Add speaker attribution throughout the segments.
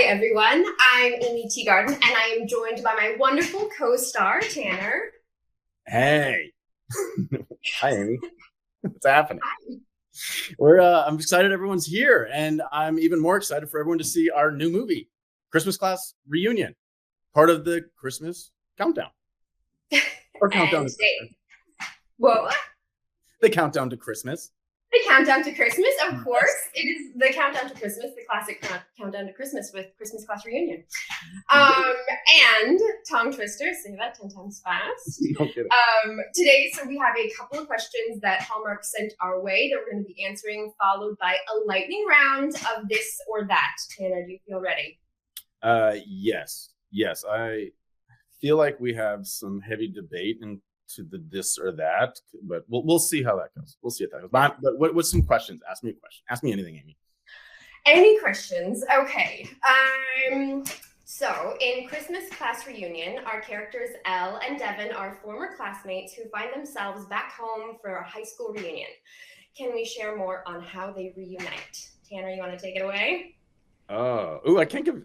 Speaker 1: everyone. I'm Aimeé Teegarden, and I am joined by my wonderful co-star, Tanner.
Speaker 2: Hey. Hi, Amy. What's happening?
Speaker 1: Hi.
Speaker 2: I'm excited everyone's here, and I'm even more excited for everyone to see our new movie, Christmas Class Reunion, part of the Christmas countdown. Or countdown
Speaker 1: And
Speaker 2: to
Speaker 1: today,
Speaker 2: Christmas.
Speaker 1: whoa,
Speaker 2: The countdown to Christmas.
Speaker 1: the countdown to Christmas, of course.
Speaker 2: Yes.
Speaker 1: It is the countdown to Christmas, the classic countdown to Christmas with Christmas Class Reunion. And tongue twister, say that 10 times fast.
Speaker 2: No kidding.
Speaker 1: Today, so we have a couple of questions that Hallmark sent our way that we're going to be answering, followed by a lightning round of this or that. Tanner, do you feel ready?
Speaker 2: Yes. I feel like we have some heavy debate into the this or that, but we'll see how that goes. We'll see how that goes. But what's some questions? Ask me a question. Ask me anything, Amy.
Speaker 1: Any questions? Okay. So in Christmas Class Reunion, our characters Elle and Devin are former classmates who find themselves back home for a high school reunion. Can we share more on how they reunite? Tanner, you want to take it away?
Speaker 2: I can't give.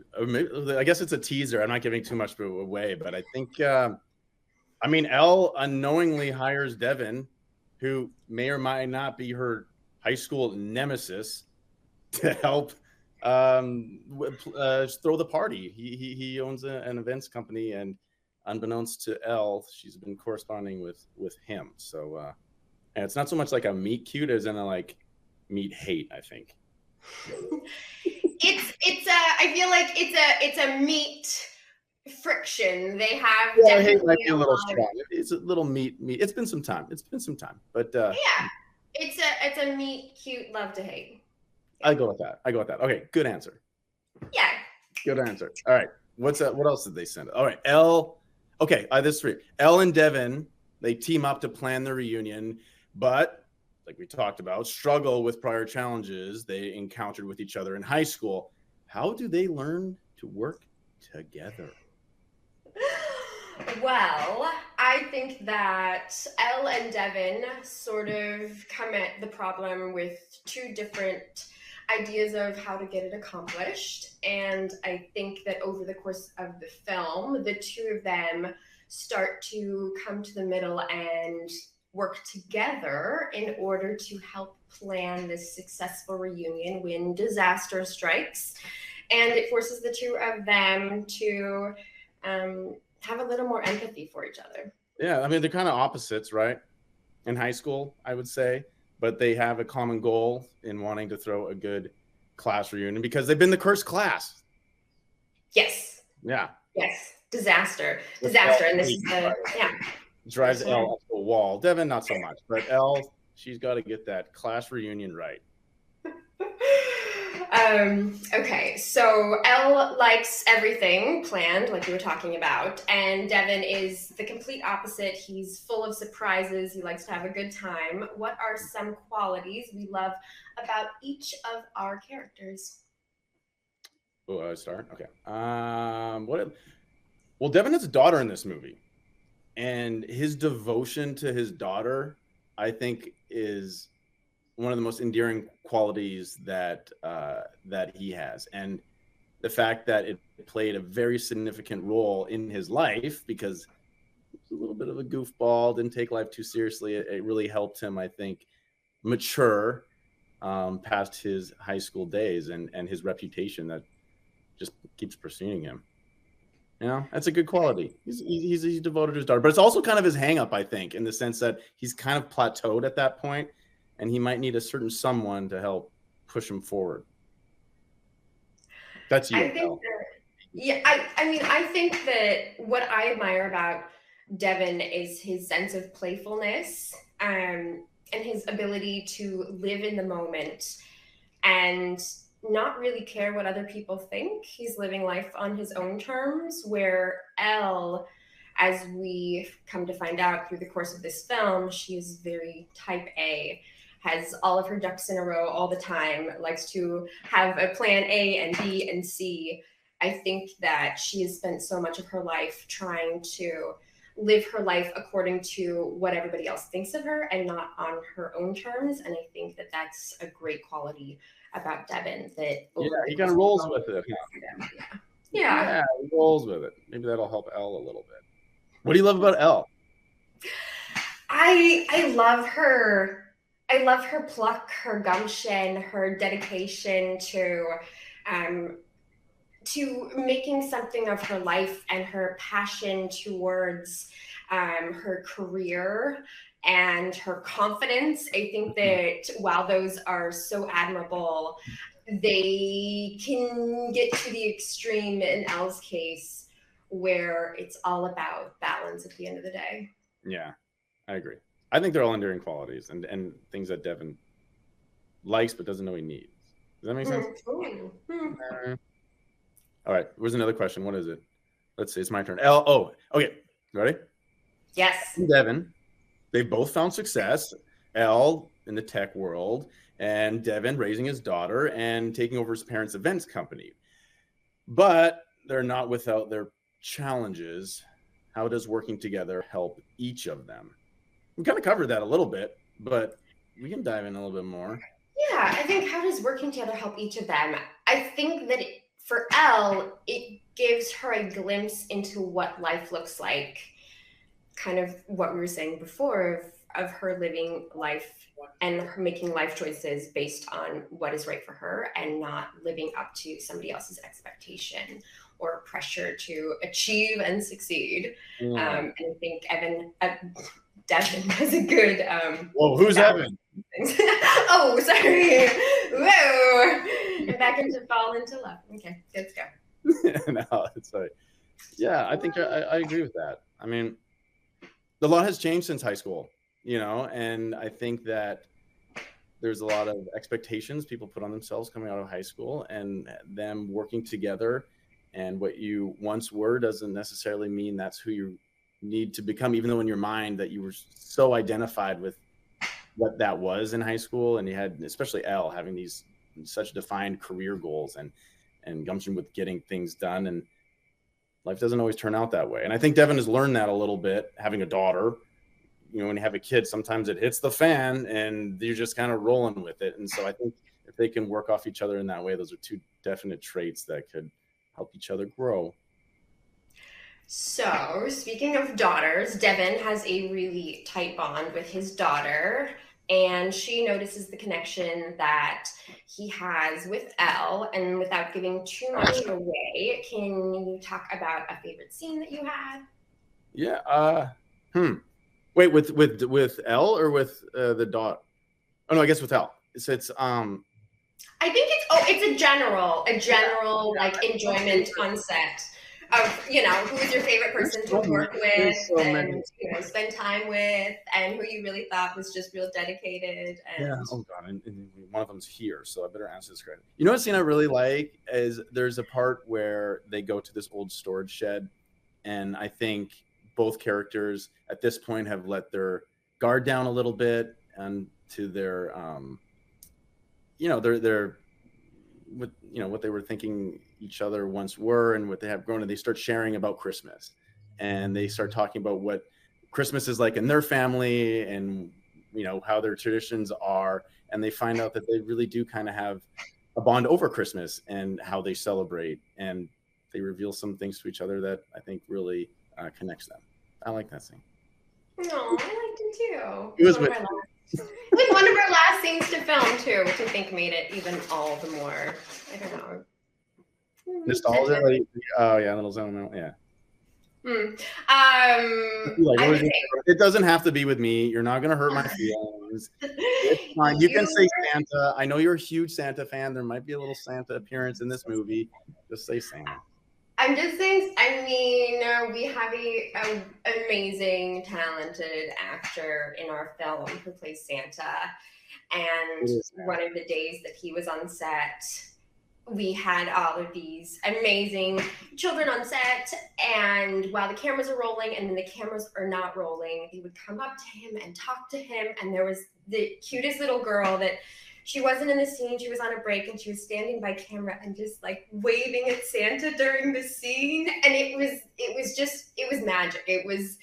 Speaker 2: I guess it's a teaser. I'm not giving too much away, but I think. Elle unknowingly hires Devin, who may or might not be her high school nemesis, to help throw the party. He owns an events company, and unbeknownst to Elle, she's been corresponding with him. So, and it's not so much like a meet cute as in a like meet hate. I think
Speaker 1: I feel like it's a meat friction. They have
Speaker 2: hate might
Speaker 1: definitely
Speaker 2: be a
Speaker 1: a
Speaker 2: little
Speaker 1: lot of,
Speaker 2: strong. It's a little meet. It's been some time. But
Speaker 1: yeah. It's a meet cute love to hate.
Speaker 2: I go with that. Okay, good answer.
Speaker 1: Yeah.
Speaker 2: Good answer. All right. What's that? What else did they send? All right. Elle. Okay. This three. Elle and Devin, they team up to plan the reunion, but like we talked about, struggle with prior challenges they encountered with each other in high school. How do they learn to work together?
Speaker 1: Well, I think that Elle and Devin sort of come at the problem with two different ideas of how to get it accomplished. And I think that over the course of the film, the two of them start to come to the middle and work together in order to help plan this successful reunion when disaster strikes. And it forces the two of them to have a little more empathy for each other.
Speaker 2: Yeah, I mean, they're kind of opposites, right? In high school, I would say, but they have a common goal in wanting to throw a good class reunion because they've been the cursed class.
Speaker 1: Yes.
Speaker 2: Yeah.
Speaker 1: Yes. Disaster. And this is
Speaker 2: drives Elle up to a wall. Devin, not so much, but Elle, she's got to get that class reunion right.
Speaker 1: Okay, so Elle likes everything planned, like we were talking about, and Devin is the complete opposite. He's full of surprises. He likes to have a good time. What are some qualities we love about each of our characters?
Speaker 2: Oh, I start. Okay. Well, Devin has a daughter in this movie, and his devotion to his daughter, I think, is one of the most endearing qualities that he has, and the fact that it played a very significant role in his life because he was a little bit of a goofball, didn't take life too seriously. It really helped him, I think, mature past his high school days and his reputation that just keeps pursuing him. You know, that's a good quality. He's devoted to his daughter, but it's also kind of his hang up, I think, in the sense that he's kind of plateaued at that point, and he might need a certain someone to help push him forward. That's you.
Speaker 1: I think I think that what I admire about Devin is his sense of playfulness, and his ability to live in the moment and not really care what other people think. He's living life on his own terms, where Elle, as we come to find out through the course of this film, she is very type A, has all of her ducks in a row all the time, likes to have a plan A and B and C. I think that she has spent so much of her life trying to live her life according to what everybody else thinks of her and not on her own terms. And I think that that's a great quality about Devin that
Speaker 2: Yeah,
Speaker 1: over the
Speaker 2: he kind
Speaker 1: course
Speaker 2: of
Speaker 1: of
Speaker 2: rolls
Speaker 1: the
Speaker 2: with it.
Speaker 1: film. Yeah.
Speaker 2: Yeah, he rolls with it. Maybe that'll help Elle a little bit. What do you love about Elle?
Speaker 1: I love her. I love her pluck, her gumption, her dedication um, to making something of her life, and her passion towards her career and her confidence. I think that while those are so admirable, they can get to the extreme in Elle's case where it's all about balance at the end of the day.
Speaker 2: Yeah, I agree. I think they're all endearing qualities and things that Devin likes but doesn't know he needs. Does that make sense? All right. Where's another question? What is it? Let's see. It's my turn. Elle. Oh, okay. Ready?
Speaker 1: Yes.
Speaker 2: Devin. They've both found success. Elle in the tech world, and Devin raising his daughter and taking over his parents' events company. But they're not without their challenges. How does working together help each of them? We kind of covered that a little bit, but we can dive in a little bit more.
Speaker 1: Yeah, I think how does working together help each of them? I think that for Elle, it gives her a glimpse into what life looks like, kind of what we were saying before of her living life and her making life choices based on what is right for her and not living up to somebody else's expectation or pressure to achieve and succeed. And I think Devin has a good.
Speaker 2: Well, who's Evan?
Speaker 1: Oh, sorry. Whoa. I'm back into fall into love. Okay, let's go.
Speaker 2: No, it's like, yeah, I think I agree with that. I mean, a lot has changed since high school, and I think that there's a lot of expectations people put on themselves coming out of high school, and them working together, and what you once were doesn't necessarily mean that's who you need to become, even though in your mind that you were so identified with what that was in high school, and you had, especially Elle, having these such defined career goals and gumption with getting things done, and life doesn't always turn out that way. And I think Devin has learned that a little bit, having a daughter. When you have a kid, sometimes it hits the fan and you're just kind of rolling with it. And so I think if they can work off each other in that way, those are two definite traits that could help each other grow.
Speaker 1: So, speaking of daughters, Devin has a really tight bond with his daughter, and she notices the connection that he has with Elle. And without giving too much away, can you talk about a favorite scene that you had?
Speaker 2: Yeah. Wait, with Elle or with the daughter? Oh no, I guess with Elle. It's
Speaker 1: I think it's a general like enjoyment concept of who's your favorite person to work with and spend time with, and who you really thought was just real dedicated. And
Speaker 2: yeah. Oh god, and one of them's here, so I better answer this correctly. You know what scene I really like is there's a part where they go to this old storage shed, and I think both characters at this point have let their guard down a little bit, and to their their what they were thinking each other once were and what they have grown, and they start sharing about Christmas, and they start talking about what Christmas is like in their family, and how their traditions are, and they find out that they really do kind of have a bond over Christmas and how they celebrate, and they reveal some things to each other that I think really connects them. I like that scene.
Speaker 1: No, I liked it too.
Speaker 2: It was
Speaker 1: one of our last scenes to film too, which I think made it even all the more. I don't know.
Speaker 2: Nostalgia. Oh yeah, little sentimental. Yeah. It doesn't have to be with me. You're not gonna hurt my feelings. It's fine. You can say Santa. I know you're a huge Santa fan. There might be a little Santa appearance in this movie. Just say Santa.
Speaker 1: I'm just saying, I mean, we have an amazing, talented actor in our film who plays Santa. And one of the days that he was on set, we had all of these amazing children on set. And while the cameras are rolling and then the cameras are not rolling, they would come up to him and talk to him. And there was the cutest little girl that she wasn't in the scene. She was on a break and she was standing by camera and just like waving at Santa during the scene. And it was magic. It was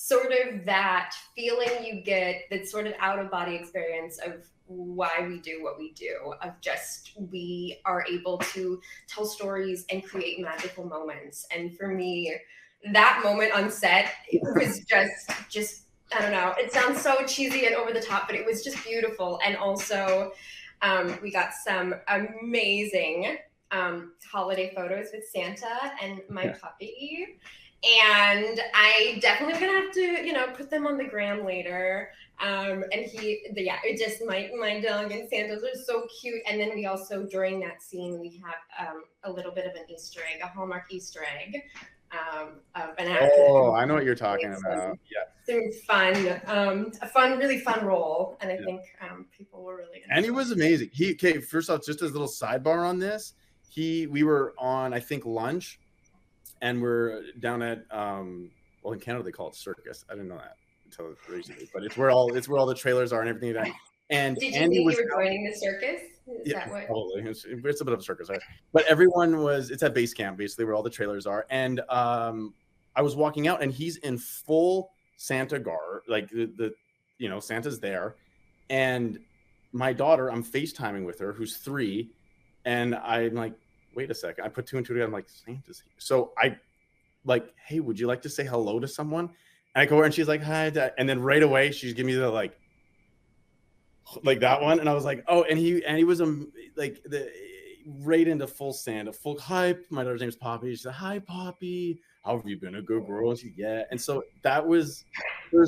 Speaker 1: sort of that feeling you get, that sort of out of body experience of why we do what we do, of just we are able to tell stories and create magical moments. And for me, that moment on set was just I don't know, it sounds so cheesy and over the top, but it was just beautiful. And also we got some amazing holiday photos with Santa and my puppy. And I definitely gonna have to, put them on the gram later. And it just my dog and Santa's are so cute. And then we also during that scene we have a little bit of an Easter egg, a Hallmark Easter egg. Of an actor.
Speaker 2: Oh, I know what you're talking about. Yeah.
Speaker 1: Some really fun role, and I think people were really.
Speaker 2: And he was amazing. First off, just as a little sidebar on this, we were on, I think, lunch, and we're down at well, in Canada they call it circus. I didn't know that until recently, but it's where all the trailers are and everything like that. And
Speaker 1: did you think you were joining the circus? Is that what?
Speaker 2: Probably. It's a bit of a circus, right? But it's at base camp, basically, where all the trailers are. And I was walking out, and he's in full Santa garb, like the Santa's there. And my daughter, I'm FaceTiming with her, who's 3, and I'm like, wait a second. I put 2 and 2 together. I'm like, Santa's here. So I like, hey, would you like to say hello to someone? And I go over, and she's like, hi, Dad. And then right away, she's giving me the like that one, and I was like, oh, and he was right into full Santa, full hype. My daughter's name's Poppy. She said, hi, Poppy. How have you been? A good girl? She, yeah. And so there's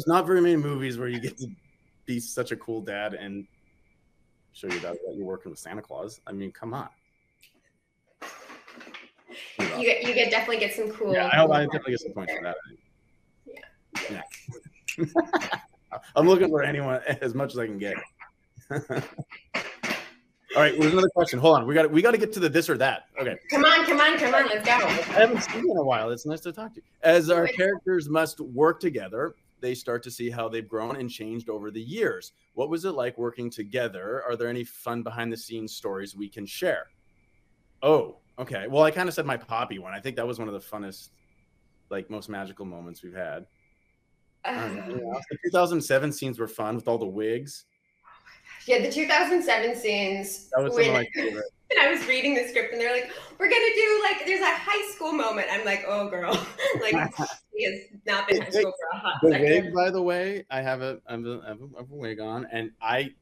Speaker 2: not very many movies where you get to be such a cool dad and show your dad that you're working with Santa Claus. I mean, come on.
Speaker 1: You definitely get some cool.
Speaker 2: Yeah, I definitely get some points for that. Yeah. I'm looking for anyone as much as I can get. All right, there's another question. Hold on, we got to get to the this or that. Okay.
Speaker 1: Come on, let's go.
Speaker 2: I haven't seen you in a while. It's nice to talk to you. As our characters must work together, they start to see how they've grown and changed over the years. What was it like working together? Are there any fun behind the scenes stories we can share? Oh, okay. Well, I kind of said my Poppy one. I think that was one of the funnest, most magical moments we've had. The 2007 scenes were fun with all the wigs.
Speaker 1: Yeah, the 2007 scenes.
Speaker 2: That was some of my favorite.
Speaker 1: And I was reading the script, and they're like, "We're gonna do there's a high school moment." I'm like, "Oh, girl!" He has not been high school for a hot second.
Speaker 2: The wig, by the way, I have a wig on, and I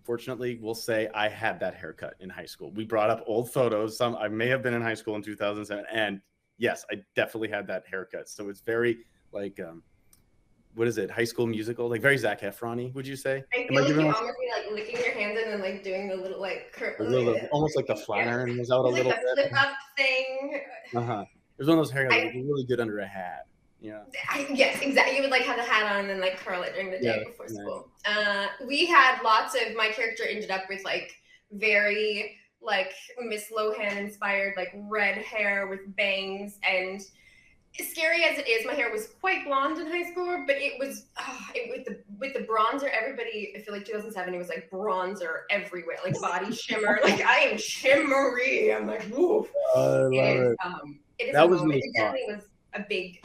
Speaker 2: fortunately will say I had that haircut in high school. We brought up old photos. I may have been in high school in 2007, and yes, I definitely had that haircut. So it's very what is it? High School Musical, very Zac Efron-y, would you say?
Speaker 1: I feel like you almost be licking your hands and then doing the little
Speaker 2: almost like the flat iron was out a little
Speaker 1: bit. Flip up thing.
Speaker 2: It was one of those haircuts that was really good under a hat. Yeah.
Speaker 1: Yes, exactly. You would have the hat on and then curl it during the day before school. We had lots of my character ended up with very Miss Lohan inspired red hair with bangs, and scary as it is, my hair was quite blonde in high school, but it was with the bronzer. Everybody, I feel 2007, it was bronzer everywhere, body shimmer. I am shimmery. I'm like, woo.
Speaker 2: I love it.
Speaker 1: It is that was really it definitely was a big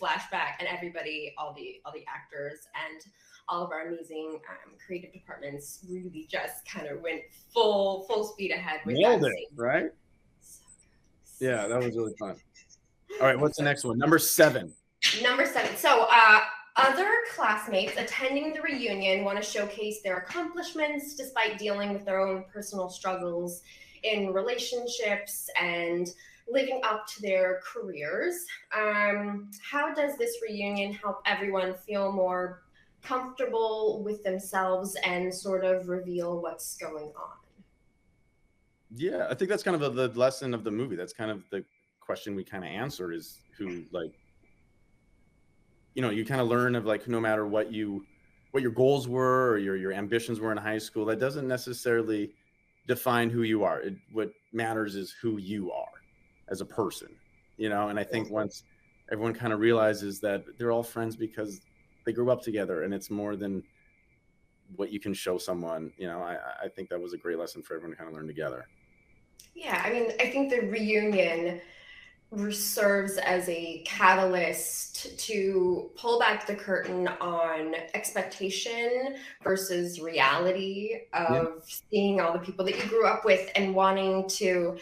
Speaker 1: flashback, and everybody, all the actors and all of our amazing creative departments really just kind of went full speed ahead with
Speaker 2: nailed it, right? Yeah, that was really fun. All right, what's the next one? Number 7.
Speaker 1: So, other classmates attending the reunion want to showcase their accomplishments despite dealing with their own personal struggles in relationships and living up to their careers. How does this reunion help everyone feel more comfortable with themselves and sort of reveal what's going on?
Speaker 2: Yeah, I think that's kind of the lesson of the movie. That's kind of the question we kind of answered, is who you kind of learn of no matter what your goals were or your ambitions were in high school, that doesn't necessarily define who you are. What matters is who you are as a person, and I think once everyone kind of realizes that they're all friends because they grew up together, and it's more than what you can show someone, I think that was a great lesson for everyone to kind of learn together.
Speaker 1: Yeah, I mean, I think the reunion serves as a catalyst to pull back the curtain on expectation versus reality
Speaker 2: Yeah.
Speaker 1: of seeing all the people that you grew up with and wanting to,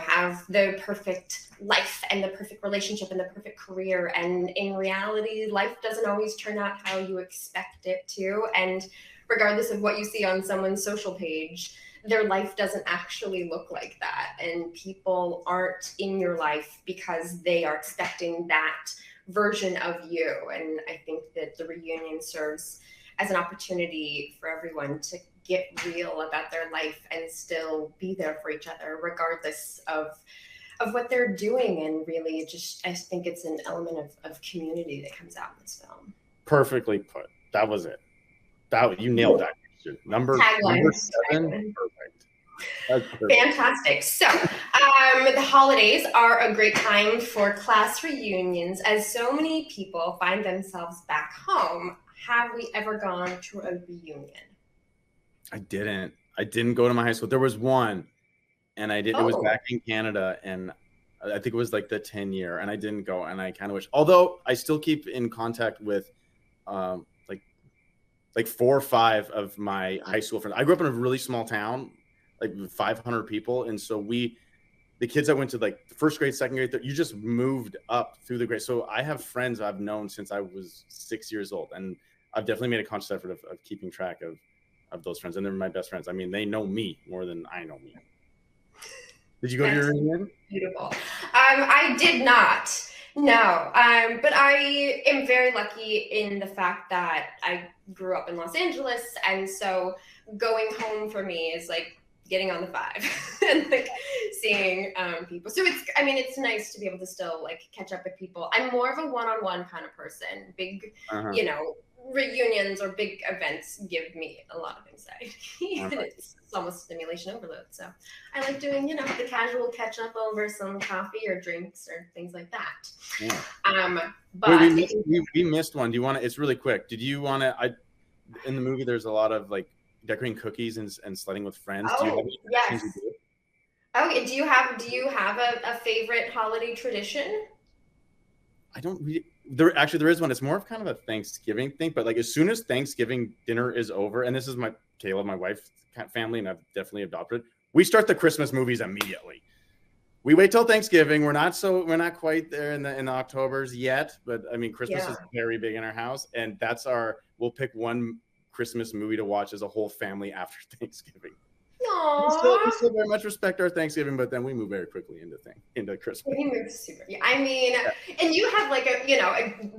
Speaker 1: have the perfect life and the perfect relationship and the perfect career. And in reality, life doesn't always turn out how you expect it to. And regardless of what you see on someone's social page, their life doesn't actually look like that. And people aren't in your life because they are expecting that version of you. And I think that the reunion serves as an opportunity for everyone to get real about their life and still be there for each other, regardless of what they're doing. And really, just I think it's an element of community that comes out in this film.
Speaker 2: Perfectly put. That was it. You nailed that. Number
Speaker 1: Tagline.
Speaker 2: 7.
Speaker 1: Tagline.
Speaker 2: Perfect. That's perfect.
Speaker 1: Fantastic. So, the holidays are a great time for class reunions, as so many people find themselves back home. Have we ever gone to a reunion?
Speaker 2: I didn't go to my high school. There was one, and I did. It was back in Canada, and I think it was like the 10-year, and I didn't go, and I kind of wish. Although I still keep in contact with, like 4 or 5 of my high school friends. I grew up in a really small town, like 500 people, and so the kids that went to like the first grade, second grade, you just moved up through the grade. So I have friends I've known since I was 6 years old, and I've definitely made a conscious effort of keeping track of those friends, and they're my best friends. I mean, they know me more than I know me. Did you go to your reunion?
Speaker 1: Beautiful. I did not. No, but I am very lucky in the fact that I grew up in Los Angeles, and so going home for me is like getting on the 5 and like seeing people. So it's nice to be able to still like catch up with people. I'm more of a one-on-one kind of person. Big, reunions or big events give me a lot of anxiety. It's almost stimulation overload. So I like doing, the casual catch up over some coffee or drinks or things like that.
Speaker 2: Yeah. But we missed one. Do you want to? It's really quick. Did you want to? In the movie, there's a lot of like decorating cookies and sledding with friends.
Speaker 1: Oh,
Speaker 2: do you have
Speaker 1: yes. Okay. Do you have a favorite holiday tradition?
Speaker 2: I don't really. There is one. It's more of kind of a Thanksgiving thing, but like as soon as Thanksgiving dinner is over, and this is Kayla, my wife's family, and I've definitely adopted, we start the Christmas movies immediately. We wait till Thanksgiving. We're not quite there in the Octobers yet, but I mean Christmas is very big in our house, and we'll pick one Christmas movie to watch as a whole family after Thanksgiving. We still very much respect our Thanksgiving, but then we move very quickly into Christmas.
Speaker 1: We move super. Yeah, I mean, and you have like a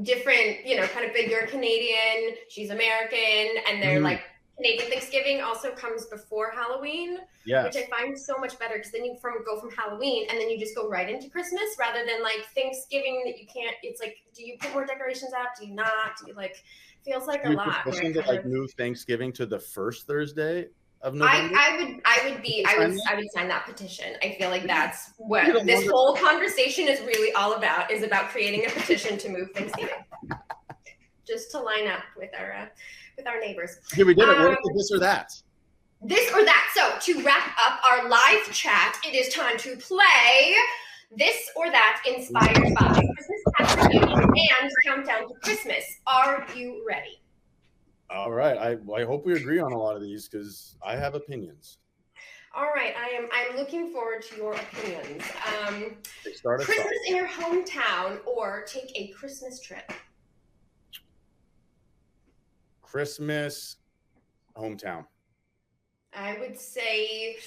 Speaker 1: different kind of you're Canadian, she's American, and they're like Canadian Thanksgiving also comes before Halloween, which I find so much better because then you go from Halloween and then you just go right into Christmas rather than like Thanksgiving that you can't. It's like, do you put more decorations out? Do you not? Do you like? Feels like a lot.
Speaker 2: To move Thanksgiving to the first Thursday of November?
Speaker 1: I would sign that petition. I feel like that's what this whole conversation is really all about, is about creating a petition to move Thanksgiving. Just to line up with our neighbors.
Speaker 2: Yeah, we did it. What is this or that?
Speaker 1: This or that. So to wrap up our live chat, it is time to play This or That inspired by Christmas Past Reunion and Countdown to Christmas. Are you ready?
Speaker 2: All right. I hope we agree on a lot of these because I have opinions.
Speaker 1: All right. I'm looking forward to your opinions. Christmas in your hometown or take a Christmas trip?
Speaker 2: Christmas hometown.
Speaker 1: I would say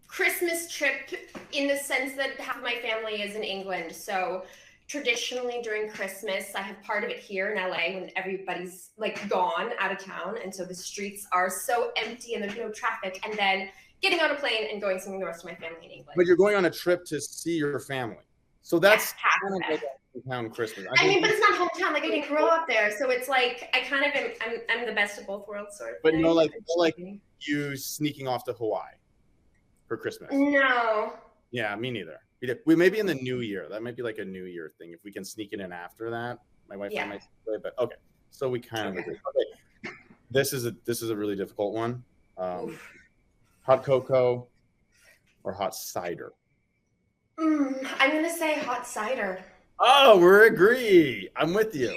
Speaker 1: Christmas trip in the sense that half of my family is in England. So traditionally during Christmas, I have part of it here in LA when everybody's like gone out of town. And so the streets are so empty and there's no traffic. And then getting on a plane and going somewhere the rest of my family in England.
Speaker 2: But you're going on a trip to see your family. So that's kind of like hometown Christmas.
Speaker 1: I mean, but it's not hometown. Like I didn't grow up there. So it's like I kind of I'm the best of both worlds sort of thing.
Speaker 2: But like you sneaking off to Hawaii for Christmas.
Speaker 1: No.
Speaker 2: Yeah, me neither. We may be in the new year. That might be like a new year thing. If we can sneak it in after that, my wife and I might play, but okay. So we kind of agree. Okay. This is a really difficult one. Hot cocoa or hot cider?
Speaker 1: I'm gonna say hot cider.
Speaker 2: Oh, we're agree. I'm with you.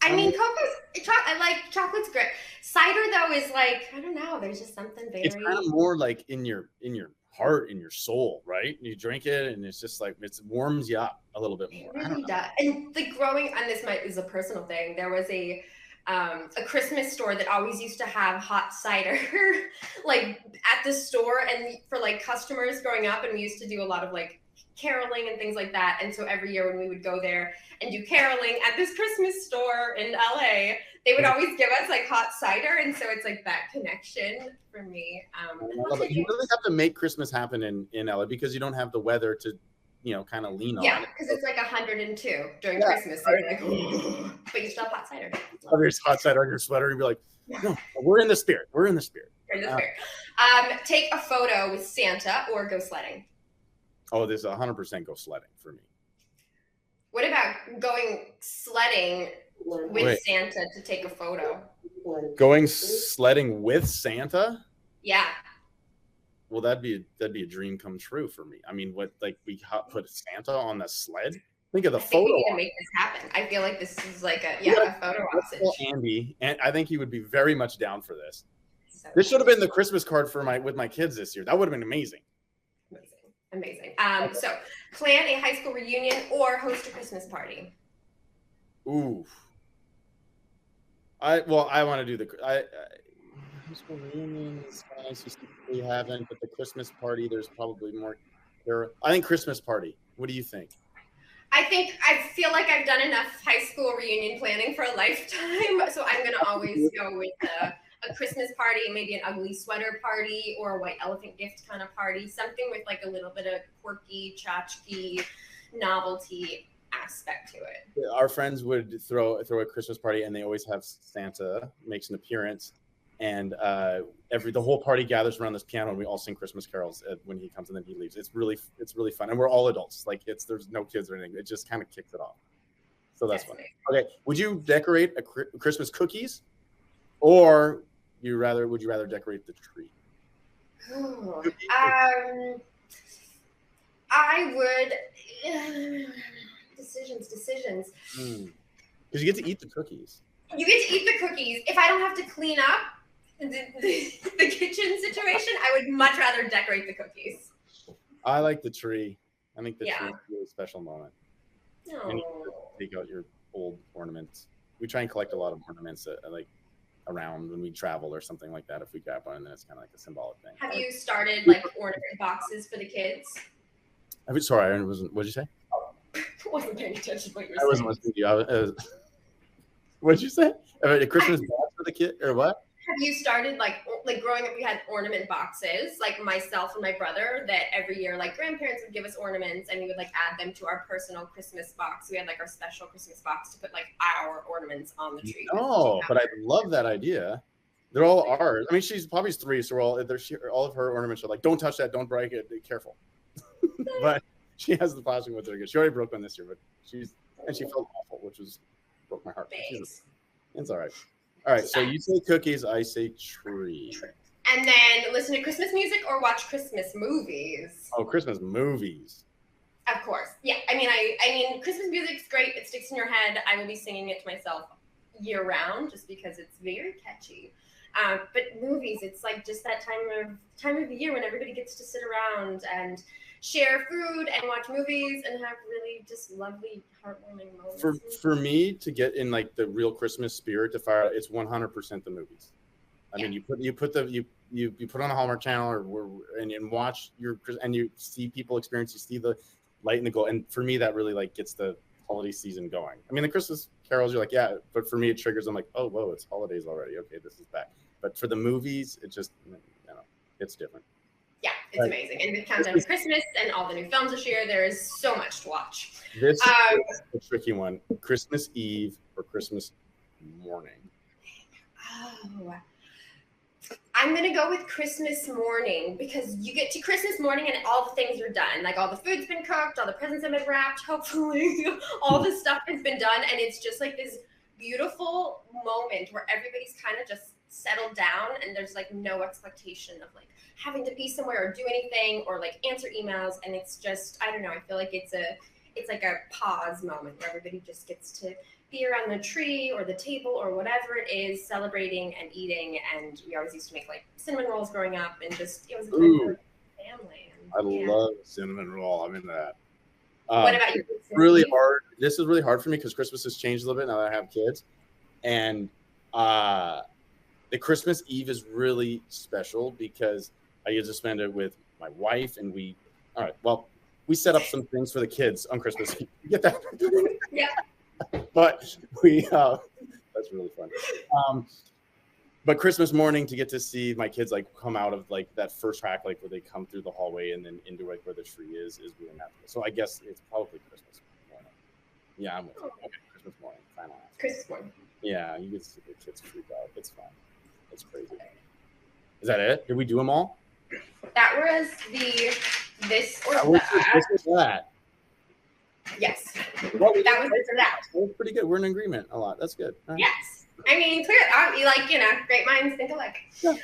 Speaker 1: I
Speaker 2: I'm
Speaker 1: mean,
Speaker 2: with,
Speaker 1: I like chocolate's great. Cider though is like I don't know. There's just something
Speaker 2: it's kind of
Speaker 1: very
Speaker 2: more like in your heart, in your soul, right? You drink it, and it's just like it warms you up a little bit
Speaker 1: it
Speaker 2: more. I don't
Speaker 1: really
Speaker 2: know.
Speaker 1: does. And like growing, and this might is a personal thing. There was a Christmas store that always used to have hot cider like at the store and for like customers growing up, and we used to do a lot of like caroling and things like that. And so every year when we would go there and do caroling at this Christmas store in LA, they would always give us like hot cider, and so it's like that connection for me. I'll take
Speaker 2: You
Speaker 1: it.
Speaker 2: really have to make Christmas happen in LA because you don't have the weather to, kind of lean
Speaker 1: Yeah,
Speaker 2: on.
Speaker 1: because it's like 102 during
Speaker 2: Yeah,
Speaker 1: Christmas. So you're like, but you still have hot cider.
Speaker 2: have your hot cider on your sweater, you'd be like, no, we're in the spirit. We're in the spirit.
Speaker 1: In the
Speaker 2: Uh,
Speaker 1: spirit. Take a photo with Santa or go sledding.
Speaker 2: oh, there's 100% go sledding for me.
Speaker 1: What about going sledding with
Speaker 2: Wait,
Speaker 1: Santa to take a photo?
Speaker 2: going sledding with Santa?
Speaker 1: Yeah,
Speaker 2: Well, that'd be a dream come true for me. I mean, what like we put Santa on the sled? Think of the
Speaker 1: I think
Speaker 2: photo
Speaker 1: we need to
Speaker 2: op.
Speaker 1: make this happen. I feel like this is like
Speaker 2: We gotta-
Speaker 1: a photo op
Speaker 2: let's call
Speaker 1: situation.
Speaker 2: Andy, and I think he would be very much down for this.
Speaker 1: So
Speaker 2: This should have been the Christmas card for with my kids this year. That would have been amazing.
Speaker 1: amazing, amazing. So plan a high school reunion or host a Christmas party.
Speaker 2: Ooh, I want to do the high school reunion is nice. We haven't, but the Christmas party, there's probably more. I think Christmas party. What do you think?
Speaker 1: I feel like I've done enough high school reunion planning for a lifetime, so I'm gonna always go with a Christmas party, maybe an ugly sweater party or a white elephant gift kind of party, something with like a little bit of quirky, tchotchke, novelty aspect to it.
Speaker 2: Our friends would throw a Christmas party, and they always have Santa makes an appearance, and the whole party gathers around this piano, and we all sing Christmas carols when he comes, and then he leaves. It's really fun, and we're all adults. Like there's no kids or anything. It just kind of kicks it off. So that's fun. Okay, would you decorate Christmas cookies, or would you rather decorate the tree?
Speaker 1: Ooh, I would decisions.
Speaker 2: Because you get to eat the cookies.
Speaker 1: You get to eat the cookies. If I don't have to clean up the kitchen situation, I would much rather decorate the cookies.
Speaker 2: I like the tree. I think the tree is a really special moment.
Speaker 1: No.
Speaker 2: And you take out your old ornaments. We try and collect a lot of ornaments like around when we travel or something like that. If we grab one, and then it's kind of like a symbolic thing.
Speaker 1: Have you started like ornament boxes for the kids?
Speaker 2: Sorry, I wasn't. What'd you say?
Speaker 1: I wasn't paying attention to what you were
Speaker 2: saying. I wasn't listening to you. What'd you say? A Christmas box for the kid, or what?
Speaker 1: Have you started like growing up? We had ornament boxes, like myself and my brother, that every year like grandparents would give us ornaments, and we would like add them to our personal Christmas box. We had like our special Christmas box to put like our ornaments on the tree.
Speaker 2: Oh, but I love that idea. They're all ours. I mean, she's probably 3, so all of her ornaments are like, don't touch that, don't break it, be careful. But she has the plastic ones that are good. She already broke one this year, but she felt awful, which broke my heart. It's all right. All right, so you say cookies, I say tree.
Speaker 1: And then listen to Christmas music or watch Christmas movies.
Speaker 2: Oh, Christmas movies.
Speaker 1: Of course. Yeah. I mean, Christmas music's great. It sticks in your head. I will be singing it to myself year round just because it's very catchy. But movies, it's like just that time of the year when everybody gets to sit around and share food and watch movies and have really just lovely, heartwarming moments.
Speaker 2: For me to get in like the real Christmas spirit to fire, it's 100% the movies. I mean, you put on a Hallmark channel and watch and you see people experience. You see the light and the glow, and for me that really like gets the holiday season going. I mean, the Christmas carols, you're like, yeah, but for me it triggers. I'm like, oh, whoa, it's holidays already. Okay, this is back. But for the movies, it just, it's different.
Speaker 1: Yeah, it's amazing. And the countdown to Christmas and all the new films this year, there is so much to watch.
Speaker 2: This is a tricky one. Christmas Eve or Christmas morning?
Speaker 1: Oh, I'm going to go with Christmas morning because you get to Christmas morning and all the things are done. Like all the food's been cooked, all the presents have been wrapped, hopefully. All the stuff has been done. And it's just like this beautiful moment where everybody's kind of just settled down, and there's like no expectation of like having to be somewhere or do anything or like answer emails, and it's just, I don't know, I feel like it's like a pause moment where everybody just gets to be around the tree or the table or whatever it is, celebrating and eating. And we always used to make like cinnamon rolls growing up, and just it was a time
Speaker 2: Ooh,
Speaker 1: for family. And,
Speaker 2: I
Speaker 1: yeah.
Speaker 2: love cinnamon roll. I'm into that.
Speaker 1: What about you?
Speaker 2: Really hard. This is really hard for me because Christmas has changed a little bit now that I have kids, and the Christmas Eve is really special because I get to spend it with my wife, and we set up some things for the kids on Christmas Eve. You get that?
Speaker 1: Yeah.
Speaker 2: But that's really fun. But Christmas morning, to get to see my kids like come out of like that first track, like where they come through the hallway and then into like where the tree is really magical. So I guess it's probably Christmas morning. Yeah, I'm with you. Okay, Christmas morning. Final answer.
Speaker 1: Christmas morning.
Speaker 2: Yeah, you get to see the kids freak out. It's fun. It's crazy. Is that it? Did we do them all?
Speaker 1: That was this or
Speaker 2: that.
Speaker 1: This
Speaker 2: was that.
Speaker 1: Yes. Well, that was this or that.
Speaker 2: That was pretty good. We're in agreement a lot. That's good.
Speaker 1: Right. Yes. I mean, clear. Like, great minds think alike. Yeah.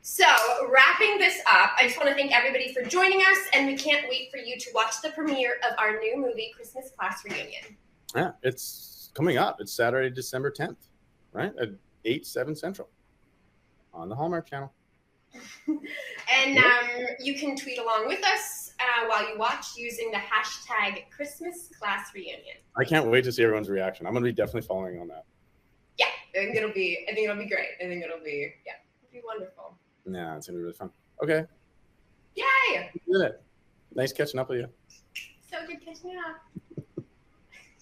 Speaker 1: So wrapping this up, I just want to thank everybody for joining us, and we can't wait for you to watch the premiere of our new movie, Christmas Class Reunion. Yeah,
Speaker 2: it's coming up. It's Saturday, December 10th, right? At 8/7 Central on the Hallmark Channel.
Speaker 1: And you can tweet along with us while you watch using the hashtag Christmas Class Reunion.
Speaker 2: I can't wait to see everyone's reaction. I'm going to be definitely following on that.
Speaker 1: Yeah, I think it'll be great. I think it'll be wonderful.
Speaker 2: Yeah, it's going to be really fun. Okay.
Speaker 1: Yay!
Speaker 2: You did it. Nice catching up with you.
Speaker 1: So good catching up.